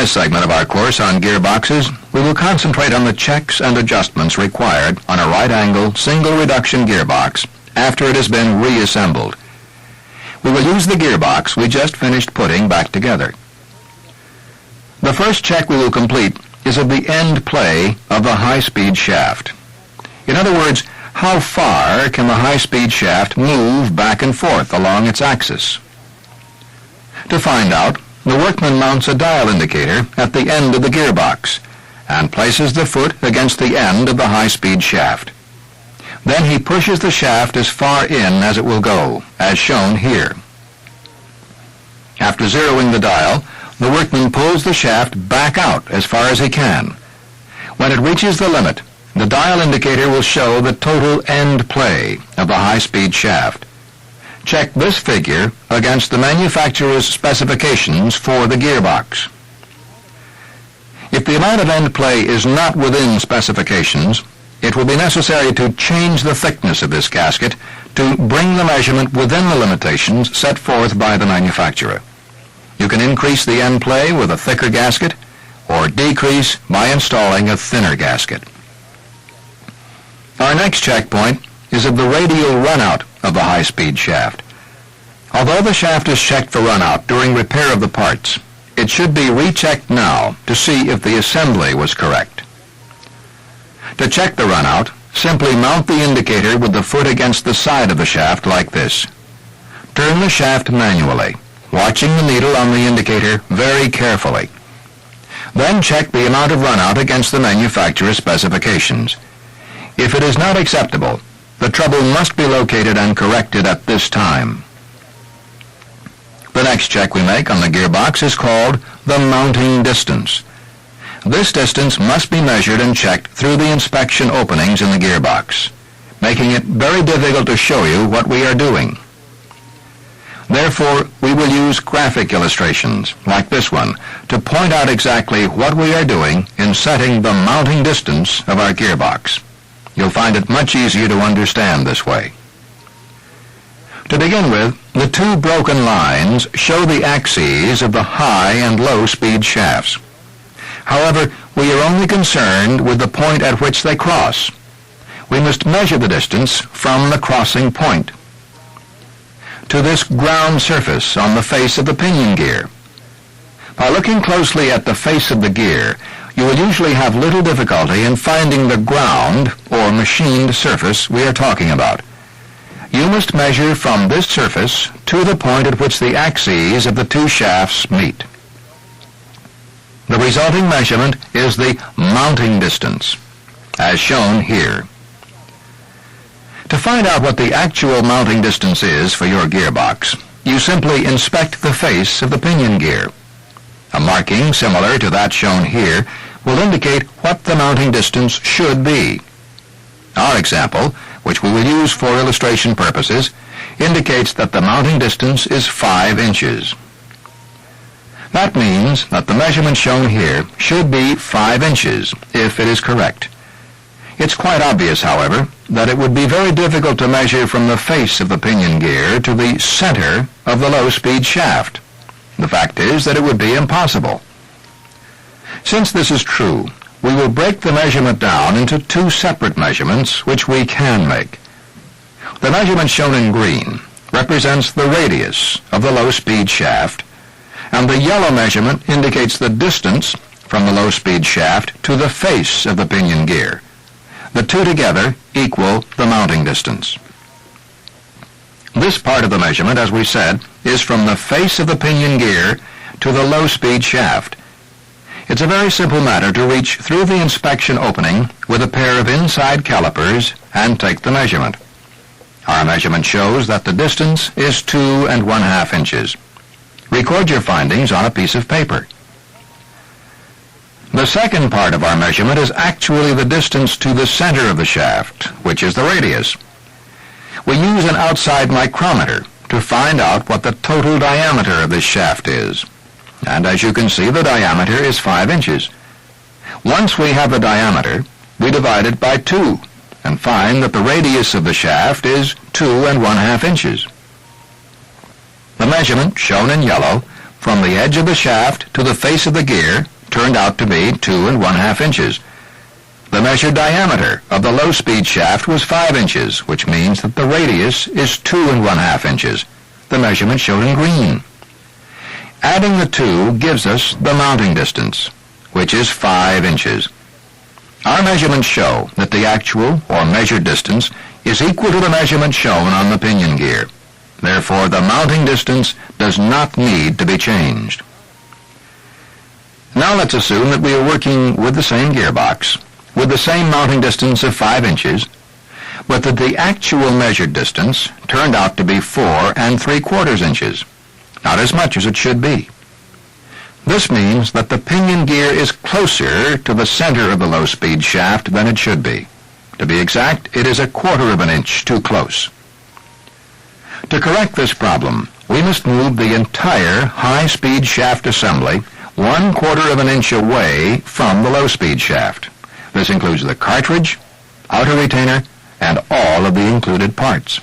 this segment of our course on gearboxes, we will concentrate on the checks and adjustments required on a right-angle, single-reduction gearbox after it has been reassembled. We will use the gearbox we just finished putting back together. The first check we will complete is of the end play of the high-speed shaft. In other words, how far can the high-speed shaft move back and forth along its axis? To find out, the workman mounts a dial indicator at the end of the gearbox and places the foot against the end of the high-speed shaft. Then he pushes the shaft as far in as it will go, as shown here. After zeroing the dial, the workman pulls the shaft back out as far as he can. When it reaches the limit, the dial indicator will show the total end play of the high-speed shaft. Check this figure against the manufacturer's specifications for the gearbox. If the amount of end play is not within specifications, it will be necessary to change the thickness of this gasket to bring the measurement within the limitations set forth by the manufacturer. You can increase the end play with a thicker gasket or decrease by installing a thinner gasket. Our next checkpoint is of the radial runout of the high-speed shaft. Although the shaft is checked for runout during repair of the parts, it should be rechecked now to see if the assembly was correct. To check the runout, simply mount the indicator with the foot against the side of the shaft like this. Turn the shaft manually, watching the needle on the indicator very carefully. Then check the amount of runout against the manufacturer's specifications. If it is not acceptable, the trouble must be located and corrected at this time. The next check we make on the gearbox is called the mounting distance. This distance must be measured and checked through the inspection openings in the gearbox, making it very difficult to show you what we are doing. Therefore, we will use graphic illustrations, like this one, to point out exactly what we are doing in setting the mounting distance of our gearbox. You'll find it much easier to understand this way. To begin with, the two broken lines show the axes of the high and low speed shafts. However, we are only concerned with the point at which they cross. We must measure the distance from the crossing point to this ground surface on the face of the pinion gear. By looking closely at the face of the gear, you will usually have little difficulty in finding the ground or machined surface we are talking about. You must measure from this surface to the point at which the axes of the two shafts meet. The resulting measurement is the mounting distance, as shown here. To find out what the actual mounting distance is for your gearbox, you simply inspect the face of the pinion gear. A marking similar to that shown here will indicate what the mounting distance should be. Our example, which we will use for illustration purposes, indicates that the mounting distance is 5 inches. That means that the measurement shown here should be 5 inches, if it is correct. It's quite obvious, however, that it would be very difficult to measure from the face of the pinion gear to the center of the low-speed shaft. The fact is that it would be impossible. Since this is true, we will break the measurement down into two separate measurements which we can make. The measurement shown in green represents the radius of the low-speed shaft, and the yellow measurement indicates the distance from the low-speed shaft to the face of the pinion gear. The two together equal the mounting distance. This part of the measurement, as we said, is from the face of the pinion gear to the low-speed shaft. It's a very simple matter to reach through the inspection opening with a pair of inside calipers and take the measurement. Our measurement shows that the distance is 2 1/2 inches. Record your findings on a piece of paper. The second part of our measurement is actually the distance to the center of the shaft, which is the radius. We use an outside micrometer to find out what the total diameter of this shaft is. And as you can see, the diameter is 5 inches. Once we have the diameter, we divide it by 2 and find that the radius of the shaft is 2 1/2 inches. The measurement, shown in yellow, from the edge of the shaft to the face of the gear turned out to be 2 1/2 inches. The measured diameter of the low-speed shaft was 5 inches, which means that the radius is 2 1/2 inches. The measurement showed in green. Adding the two gives us the mounting distance, which is 5 inches. Our measurements show that the actual or measured distance is equal to the measurement shown on the pinion gear. Therefore, the mounting distance does not need to be changed. Now let's assume that we are working with the same gearbox, with the same mounting distance of 5 inches, but that the actual measured distance turned out to be 4 3/4 inches, not as much as it should be. This means that the pinion gear is closer to the center of the low-speed shaft than it should be. To be exact, it is 1/4 inch too close. To correct this problem, we must move the entire high-speed shaft assembly 1/4 inch away from the low-speed shaft. This includes the cartridge, outer retainer, and all of the included parts.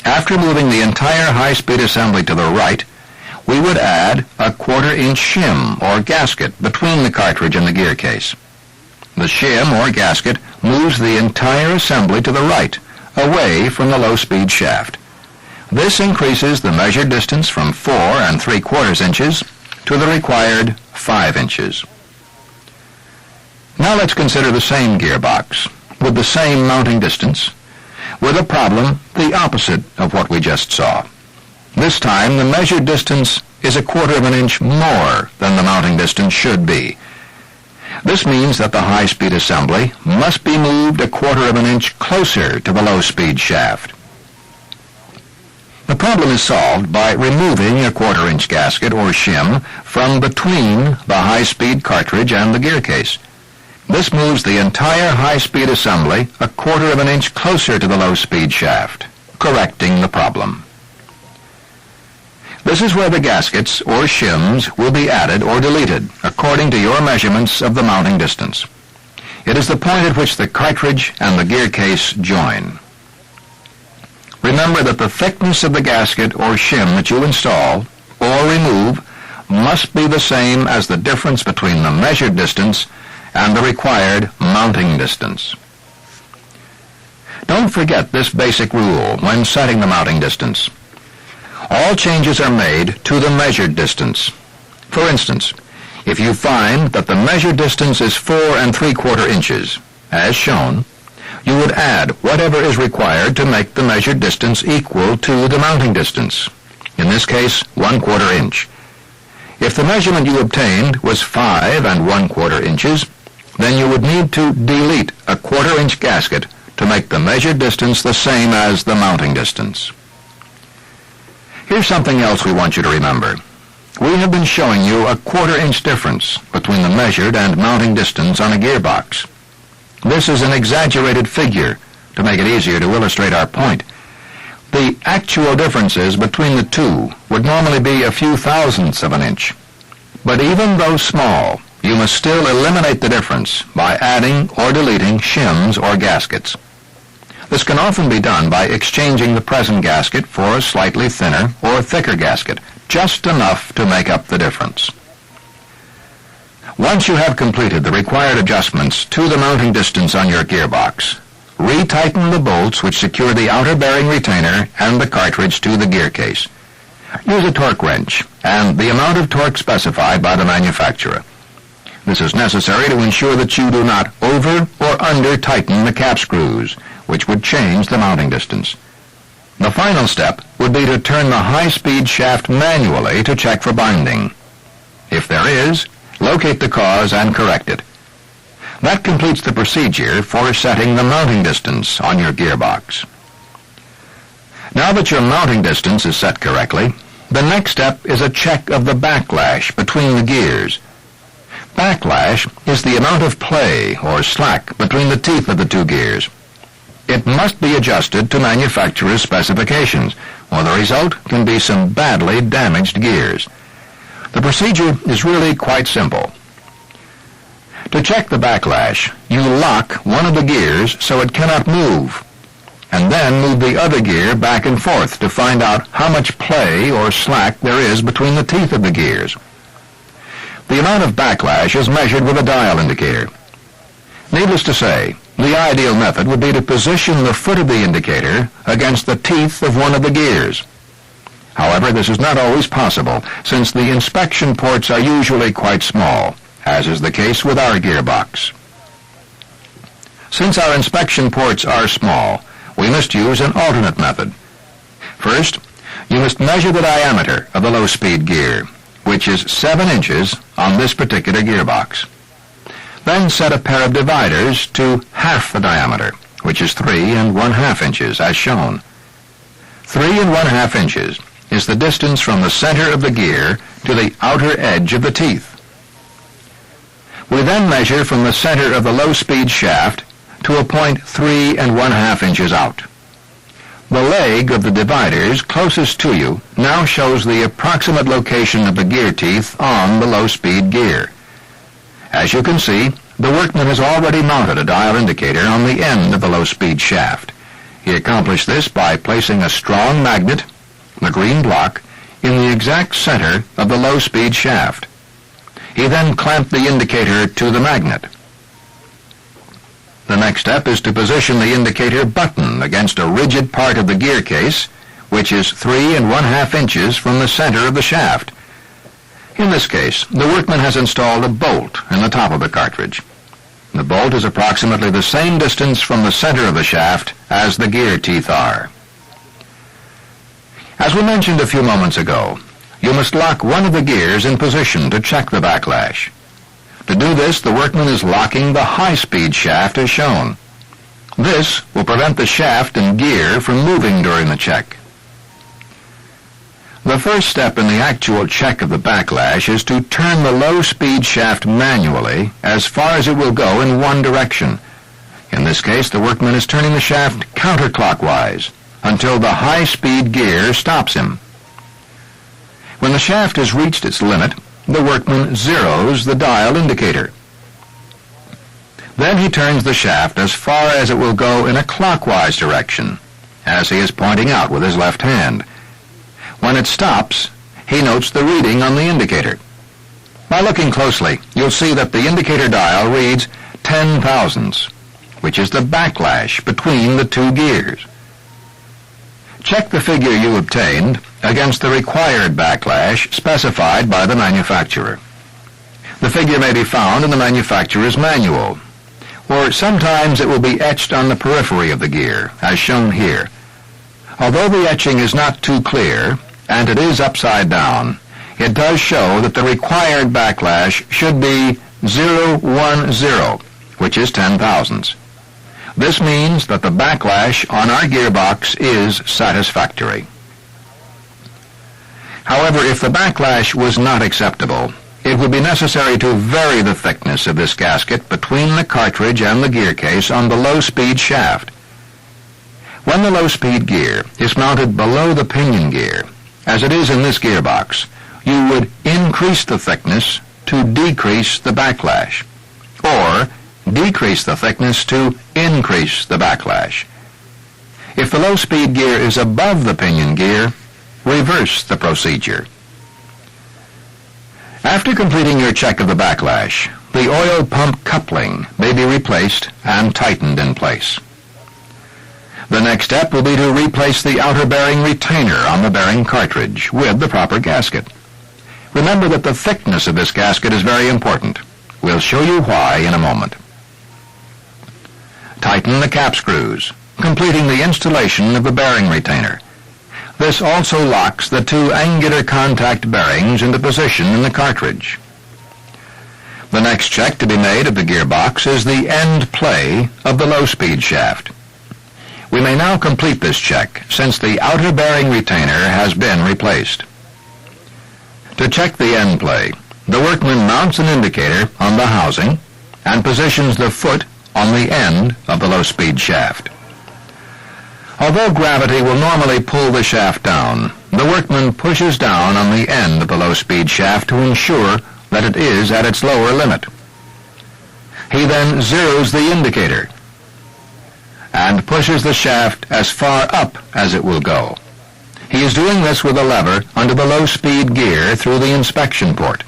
After moving the entire high-speed assembly to the right, we would add 1/4 inch shim or gasket between the cartridge and the gear case. The shim or gasket moves the entire assembly to the right, away from the low-speed shaft. This increases the measured distance from 4 3/4 inches to the required 5 inches. Now let's consider the same gearbox, with the same mounting distance, with a problem the opposite of what we just saw. This time the measured distance is 1/4 inch more than the mounting distance should be. This means that the high-speed assembly must be moved 1/4 inch closer to the low-speed shaft. The problem is solved by removing a 1/4 inch gasket or shim from between the high-speed cartridge and the gear case. This moves the entire high-speed assembly 1/4 inch closer to the low-speed shaft, correcting the problem. This is where the gaskets or shims will be added or deleted according to your measurements of the mounting distance. It is the point at which the cartridge and the gear case join. Remember that the thickness of the gasket or shim that you install or remove must be the same as the difference between the measured distance and the required mounting distance. Don't forget this basic rule when setting the mounting distance. All changes are made to the measured distance. For instance, if you find that the measured distance is 4 3/4 inches, as shown, you would add whatever is required to make the measured distance equal to the mounting distance, in this case 1/4 inch. If the measurement you obtained was 5 1/4 inches, then you would need to delete a 1/4 inch gasket to make the measured distance the same as the mounting distance. Here's something else we want you to remember. We have been showing you a 1/4 inch difference between the measured and mounting distance on a gearbox. This is an exaggerated figure to make it easier to illustrate our point. The actual differences between the two would normally be a few thousandths of an inch. But even though small, you must still eliminate the difference by adding or deleting shims or gaskets. This can often be done by exchanging the present gasket for a slightly thinner or thicker gasket, just enough to make up the difference. Once you have completed the required adjustments to the mounting distance on your gearbox, retighten the bolts which secure the outer bearing retainer and the cartridge to the gear case. Use a torque wrench and the amount of torque specified by the manufacturer. This is necessary to ensure that you do not over or under tighten the cap screws, which would change the mounting distance. The final step would be to turn the high-speed shaft manually to check for binding. If there is, locate the cause and correct it. That completes the procedure for setting the mounting distance on your gearbox. Now that your mounting distance is set correctly, the next step is a check of the backlash between the gears. Backlash is the amount of play or slack between the teeth of the two gears. It must be adjusted to manufacturer's specifications, or the result can be some badly damaged gears. The procedure is really quite simple. To check the backlash, you lock one of the gears so it cannot move, and then move the other gear back and forth to find out how much play or slack there is between the teeth of the gears. The amount of backlash is measured with a dial indicator. Needless to say, the ideal method would be to position the foot of the indicator against the teeth of one of the gears. However, this is not always possible, since the inspection ports are usually quite small, as is the case with our gearbox. Since our inspection ports are small, we must use an alternate method. First, you must measure the diameter of the low-speed gear, which is 7 inches on this particular gearbox. Then set a pair of dividers to half the diameter, which is 3 1/2 inches, as shown. 3 1/2 inches is the distance from the center of the gear to the outer edge of the teeth. We then measure from the center of the low-speed shaft to a point 3 1/2 inches out. The leg of the dividers closest to you now shows the approximate location of the gear teeth on the low-speed gear. As you can see, the workman has already mounted a dial indicator on the end of the low-speed shaft. He accomplished this by placing a strong magnet, the green block, in the exact center of the low-speed shaft. He then clamped the indicator to the magnet. The next step is to position the indicator button against a rigid part of the gear case, which is 3 1/2 inches from the center of the shaft. In this case, the workman has installed a bolt in the top of the cartridge. The bolt is approximately the same distance from the center of the shaft as the gear teeth are. As we mentioned a few moments ago, you must lock one of the gears in position to check the backlash. To do this, the workman is locking the high-speed shaft as shown. This will prevent the shaft and gear from moving during the check. The first step in the actual check of the backlash is to turn the low-speed shaft manually as far as it will go in one direction. In this case, the workman is turning the shaft counterclockwise until the high-speed gear stops him. When the shaft has reached its limit, the workman zeroes the dial indicator. Then he turns the shaft as far as it will go in a clockwise direction, as he is pointing out with his left hand. When it stops, he notes the reading on the indicator. By looking closely, you'll see that the indicator dial reads 10 thousandths, which is the backlash between the two gears. Check the figure you obtained against the required backlash specified by the manufacturer. The figure may be found in the manufacturer's manual, or sometimes it will be etched on the periphery of the gear, as shown here. Although the etching is not too clear, and it is upside down, it does show that the required backlash should be 010, which is 10 thousandths. This means that the backlash on our gearbox is satisfactory. However, if the backlash was not acceptable, it would be necessary to vary the thickness of this gasket between the cartridge and the gear case on the low-speed shaft. When the low-speed gear is mounted below the pinion gear, as it is in this gearbox, you would increase the thickness to decrease the backlash, or decrease the thickness to increase the backlash. If the low-speed gear is above the pinion gear, reverse the procedure. After completing your check of the backlash, the oil pump coupling may be replaced and tightened in place. The next step will be to replace the outer bearing retainer on the bearing cartridge with the proper gasket. Remember that the thickness of this gasket is very important. We'll show you why in a moment. Tighten the cap screws, completing the installation of the bearing retainer. This also locks the two angular contact bearings into position in the cartridge. The next check to be made of the gearbox is the end play of the low-speed shaft. We may now complete this check, since the outer bearing retainer has been replaced. To check the end play, the workman mounts an indicator on the housing and positions the foot on the end of the low-speed shaft. Although gravity will normally pull the shaft down, the workman pushes down on the end of the low-speed shaft to ensure that it is at its lower limit. He then zeroes the indicator and pushes the shaft as far up as it will go. He is doing this with a lever under the low-speed gear through the inspection port.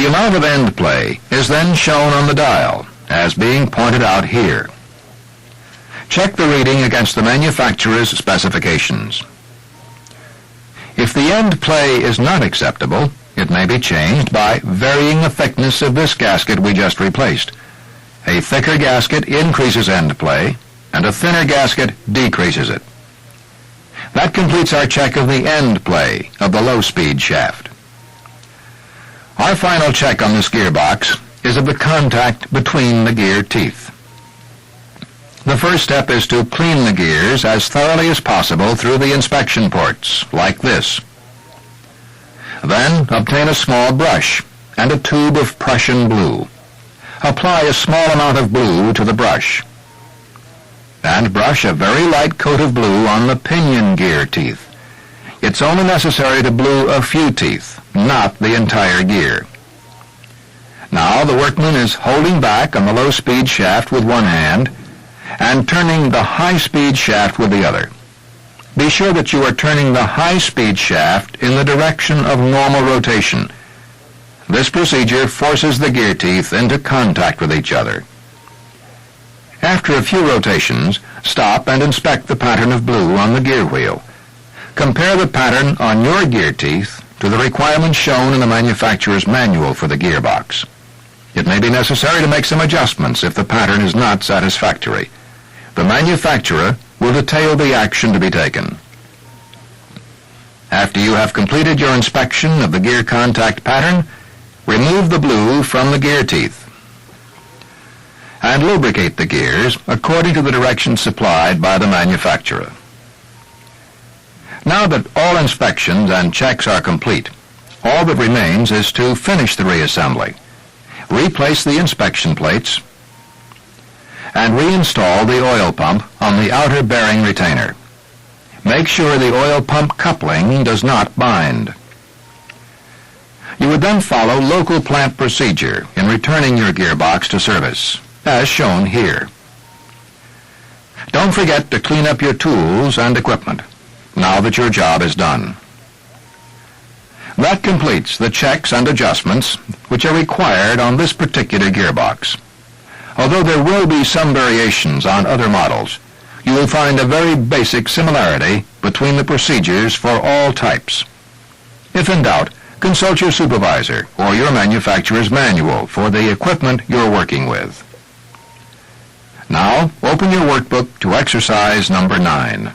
The amount of end play is then shown on the dial, as being pointed out here. Check the reading against the manufacturer's specifications. If the end play is not acceptable, it may be changed by varying the thickness of this gasket we just replaced. A thicker gasket increases end play, and a thinner gasket decreases it. That completes our check of the end play of the low-speed shaft. Our final check on this gearbox is of the contact between the gear teeth. The first step is to clean the gears as thoroughly as possible through the inspection ports, like this. Then obtain a small brush and a tube of Prussian blue. Apply a small amount of blue to the brush, and brush a very light coat of blue on the pinion gear teeth. It's only necessary to blue a few teeth, not the entire gear. Now the workman is holding back on the low-speed shaft with one hand and turning the high-speed shaft with the other. Be sure that you are turning the high-speed shaft in the direction of normal rotation. This procedure forces the gear teeth into contact with each other. After a few rotations, stop and inspect the pattern of blue on the gear wheel. Compare the pattern on your gear teeth to the requirements shown in the manufacturer's manual for the gearbox. It may be necessary to make some adjustments if the pattern is not satisfactory. The manufacturer will detail the action to be taken. After you have completed your inspection of the gear contact pattern, remove the blue from the gear teeth and lubricate the gears according to the directions supplied by the manufacturer. Now that all inspections and checks are complete, all that remains is to finish the reassembly. Replace the inspection plates and reinstall the oil pump on the outer bearing retainer. Make sure the oil pump coupling does not bind. You would then follow local plant procedure in returning your gearbox to service, as shown here. Don't forget to clean up your tools and equipment now that your job is done. That completes the checks and adjustments which are required on this particular gearbox. Although there will be some variations on other models, you will find a very basic similarity between the procedures for all types. If in doubt, consult your supervisor or your manufacturer's manual for the equipment you're working with. Now, open your workbook to exercise number 9.